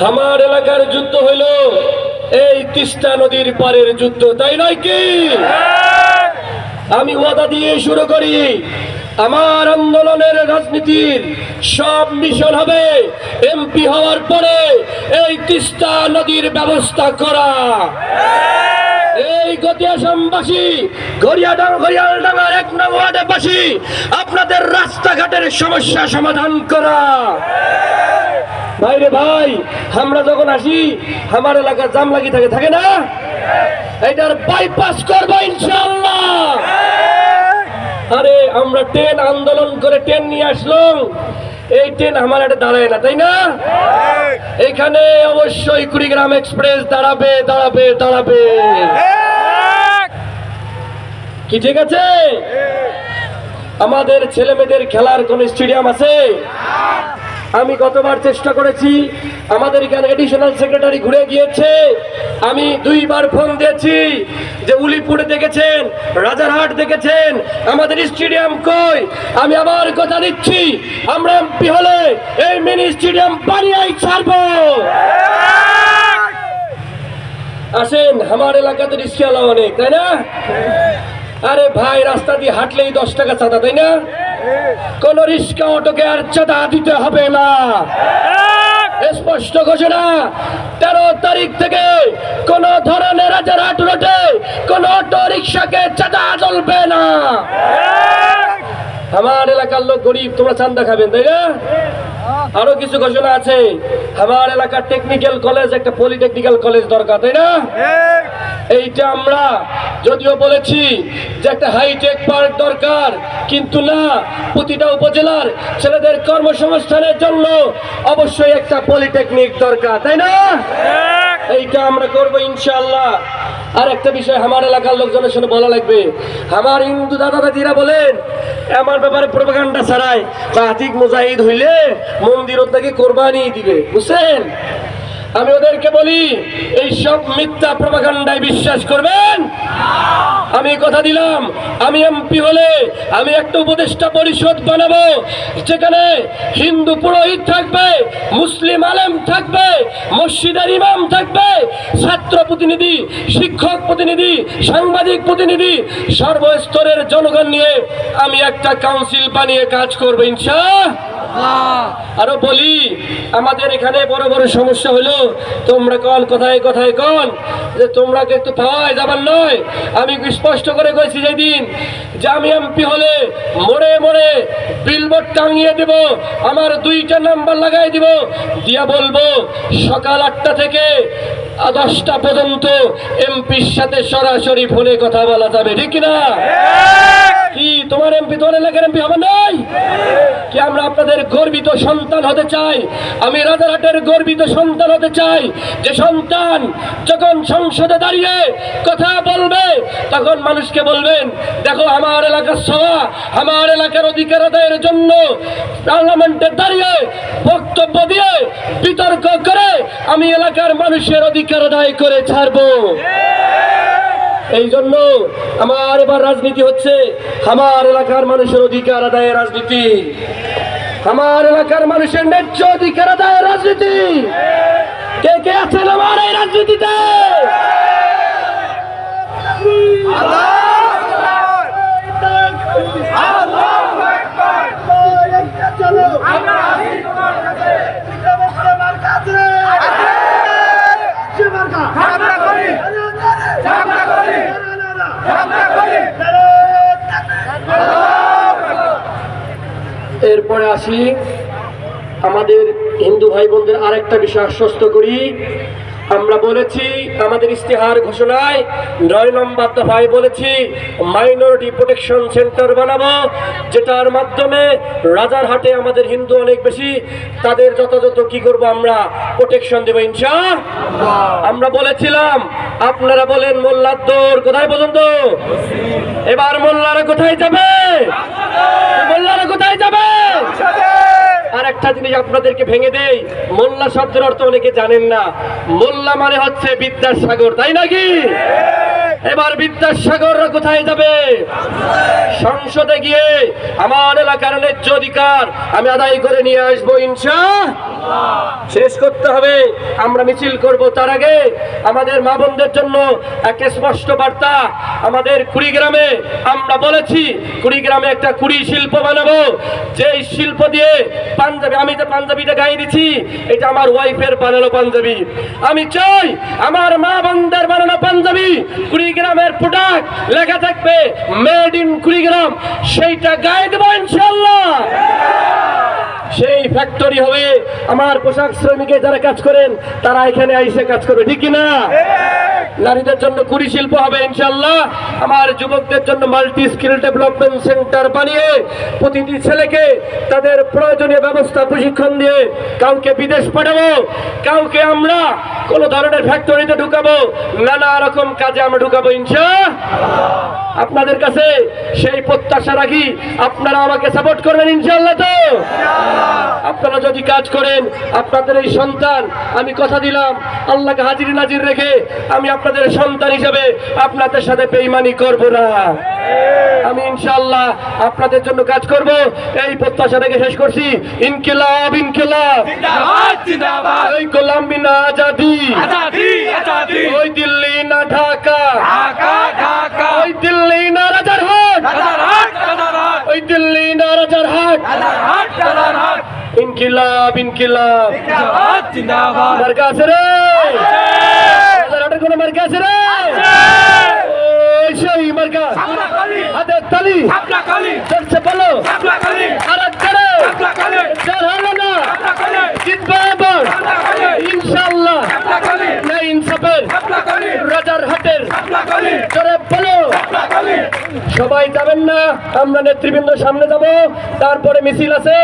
আমার এলাকার যুদ্ধ হইল এই তিস্তা নদীর পারের যুদ্ধ, তাই নয় কি? আমি ওয়াদা দিয়ে শুরু করি, আমার আন্দোলনের রাজনীতির সব মিশন হবে এমপি হওয়ার পরে এই তিস্তা নদীর ব্যবস্থা করা। এই গতিয়াসামবাসী, ঘড়িয়ালডাঙ্গার 1 নং ওয়ার্ডবাসী, আপনাদের রাস্তাঘাটের সমস্যা সমাধান করা। ভাইরে ভাই, আমরা যখন আসি আমার এলাকার জাম লাগি থাকে না, এটার বাইপাস করবো ইনশাআল্লাহ। আরে আমরা ট্রেন আন্দোলন করে ট্রেন নিয়ে আসলাম, এই ট্রেন আমার এটা দাঁড়ায় না, তাই না? এখানে অবশ্যই কুড়িগ্রাম এক্সপ্রেস দাঁড়াবে দাঁড়াবে দাঁড়াবে, কি ঠিক আছে? আমাদের ছেলে মেয়েদের খেলার কোন স্টেডিয়াম আছে? আমি গতবার চেষ্টা করেছি, আমাদের এখানে এডিশনাল সেক্রেটারি ঘুরে গিয়েছে, আমি 2 বার ফোন দিয়েছি যে উলিপুরে দেখেছেন, রাজারহাট দেখেছেন, আমাদের স্টেডিয়াম কই? আমি আবার কথা দিচ্ছি, আমরা এমপি হলে এই মিনি স্টেডিয়াম বানিয়েই ছাড়বো। আসেন, আমার এলাকাতে রিস্কাওয়ালা অনেক, তাই না? আরে ভাই, রাস্তা দিয়ে হাঁটলেই 10 টাকা চাঁদা, তাই না? কোন রিস্কা অটোকে আর চাঁদা দিতে হবে না। স্পষ্ট ঘোষণা, 13 তারিখ থেকে কোন ধরনের রাজারহাট রোডে কোন অটো রিক্সাকে চাঁদা চলবে না। আমার এলাকার লোক গরিব, তোমরা চাঁদা খাবেন, তাই না? আরো কিছু ঘোষণা আছে, আমার এলাকার টেকনিক্যাল কলেজ, একটা পলিটেকনিক্যাল কলেজ দরকার, তাই না? এইটা আমরা যদিও বলেছি যে একটা হাইটেক পার্ক দরকার, কিন্তু না, প্রতিটা উপজেলার ছেলেদের কর্মসংস্থানের জন্য অবশ্যই একটা পলিটেকনিক দরকার, তাই না? এইটা আমরা করবো ইনশাআল্লাহ। আর একটা বিষয় আমার এলাকার লোকজনের সাথে বলা লাগবে, আমার হিন্দু দাদা দাদিরা বলেন আমার ব্যাপারে প্রোপাগান্ডা ছাড়াই আতিক মুজাহিদ হইলে মন্দিরত নাকি কোরবানি দিবে, বুঝছেন? আমি ওদেরকে বলি, এই সব মিথ্যা প্রোপাগান্ডায় বিশ্বাস করবেন। আমি কথা দিলাম, আমি এমপি হলে আমি একটা উপদেষ্টা পরিষদ বানাবো, যেখানে হিন্দু পুরোহিত থাকবে, মুসলিম আলেম থাকবে, মসজিদের ইমাম থাকবে, ছাত্র প্রতিনিধি, শিক্ষক প্রতিনিধি, সাংবাদিক প্রতিনিধি, সর্বস্তরের জনগণ নিয়ে আমি একটা কাউন্সিল বানিয়ে কাজ করবো ইনশাআল্লাহ। আরো বলি, আমাদের এখানে বড় বড় সমস্যা হলো, তোমরা কন কথায় কথায় কন যে তোমরা একটু পাওয়ায় যাবার নয়। আমি স্পষ্ট করে কইছি যেদিন যে আমি এমপি হলে মোড়ে মোড়ে বিলবোর্ড টাঙিয়ে দেব, আমার 2টা নাম্বার লাগাই দিব, দিয়া বলবো সকাল 8টা থেকে 10টা পর্যন্ত এমপির সাথে সরাসরি ফোনে কথা বলা যাবে, ঠিক কিনা? কি তোমার এমপি, তোমার এলাকার এমপি হবে নাই কি? আমরা আপনাদের গর্বিত সন্তান হতে চাই। আমি রাজারহাটের গর্বিত সন্তান হতে চাই, যে সন্তান যখন সংসদে দাঁড়িয়ে কথা বলবে তখন মানুষকে বলবেন, দেখো আমার এলাকার সভা, আমার এলাকার অধিকার আদায়ের জন্য পার্লামেন্টে দাঁড়িয়ে বক্তব্য দিয়ে বিতর্ক করে আমি এলাকার মানুষের অধিকার আদায় করে ছাড়বো। এই জন্য আমার এবার রাজনীতি হচ্ছে আমার এলাকার মানুষের অধিকার আদায়ের রাজনীতি, আমার এলাকার মানুষের ন্যায্য অধিকার আদায়ের রাজনীতি। কে কে আছেন আমার এই রাজনীতিতে? এরপরে আসি, আমাদের হিন্দু ভাই বোনদের আরেকটা বিষয় আশ্বস্ত করি, আমরা বলেছি আমাদের ইস্তেহার ঘোষণায় 9 নম্বর দফায় বলেছি মাইনরিটি প্রোটেকশন সেন্টার বানাবো, যেটার মাধ্যমে রাজারহাটে আমাদের হিন্দু অনেক বেশি, তাদের যথাযথ কি করব আমরা প্রোটেকশন দেবো ইনশাআল্লাহ। আমরা বলেছিলাম, আপনারা বলেন মোল্লার দৌড় কোথায় পর্যন্ত? এবার মোল্লারা কোথায় যাবে? মোল্লারা কোথায় যাবে? আর একটা জিনিস আপনাদেরকে ভেঙে দেই, মোল্লা শব্দের অর্থ অনেকে জানেন না। মোল্লা মানে হচ্ছে বিদ্যাসাগর, তাই নাকি? এবার বিদ্যাসাগররা কোথায় যাবে? সংসদে গিয়ে আমার এলাকার ন্যায্য অধিকার আমি আদায় করে নিয়ে আসবো ইনশাআল্লাহ। শেষ করতে হবে, আমরা মিছিল করব, তার আগে আমাদের মা বোনদের জন্য একটা স্পষ্ট বার্তা। আমাদের কুড়িগ্রামে আমরা বলেছি কুড়িগ্রামে একটা কুড়ি শিল্প বানাবো, যে শিল্প দিয়ে পাঞ্জাবি, আমি যে পাঞ্জাবিটা গায়ে দিচ্ছি এটা আমার ওয়াইফের বানানো পাঞ্জাবি। আমি চাই আমার মা বোনদের বানানো পাঞ্জাবি, কুড়িগ্রামের প্রোডাক্ট লেখা থাকবে মেড ইন কুড়িগ্রাম, সেইটা গায়ে দেবো ইনশাআল্লাহ। সেই ফ্যাক্টরি হবে, আমার পোশাক শ্রমিকে যারা কাজ করেন তারা এখানে এসে কাজ করবে, ঠিক কিনা? নারীদের জন্য কুড়ি শিল্প হবে ইনশাআল্লাহ। আমার যুবকদের জন্য মাল্টি স্কিল ডেভেলপমেন্ট সেন্টার বানিয়ে প্রতিটি ছেলেকে তাদের প্রয়োজনীয় ব্যবস্থা প্রশিক্ষণ দিয়ে কাউকে বিদেশ পাঠাবো, কাউকে আমরা কোন ধরনের ফ্যাক্টরিতে ঢুকাবো, নানা রকম কাজে আমরা ঢুকাবো ইনশাআল্লাহ। আপনাদের কাছে সেই প্রত্যাশা রাখি, আপনারা আমাকে সাপোর্ট করবেন ইনশাআল্লাহ। তো আপনারা যদি কাজ করেন, আপনাদের এই সন্তান, আমি কথা দিলাম আল্লাহকে হাজির নাজির রেখে আমি আপনাদের সন্তান হিসেবে আপনাদের সাথে বেঈমানি করব না। আমি ইনশাআল্লাহ আপনাদের জন্য কাজ করব, এই প্রত্যাশা রেখে শেষ করছি। ইনকিলাব ইনকিলাব জিন্দাবাদ জিন্দাবাদ, ওই গোলাম বিনা আজাদি আজাদি আজাদি, ওই দিল্লি না ঢাকা ঢাকা ঢাকা, ওই দিল্লি না রাজারহাট রাজারহাট রাজারহাট, ওই দিল্লি না রাজারহাট রাজারহাট রাজারহাট। ইনকিলাব ইনকিলাব জিন্দাবাদ জিন্দাবাদ, মার্কা আছে রে, রাজারহাটের কোন মার্কা আছে রে? সেই মার্কা হাতের তালি চলছে, বলো আরাত করে হলো না, জিতবে এবার ইনশাআল্লাহ। না ইনসাফের রাজারহাটের জোরে বলো। সবাই যাবেন না, আমরা নেতৃবৃন্দ সামনে যাব, তারপরে মিছিল আছে।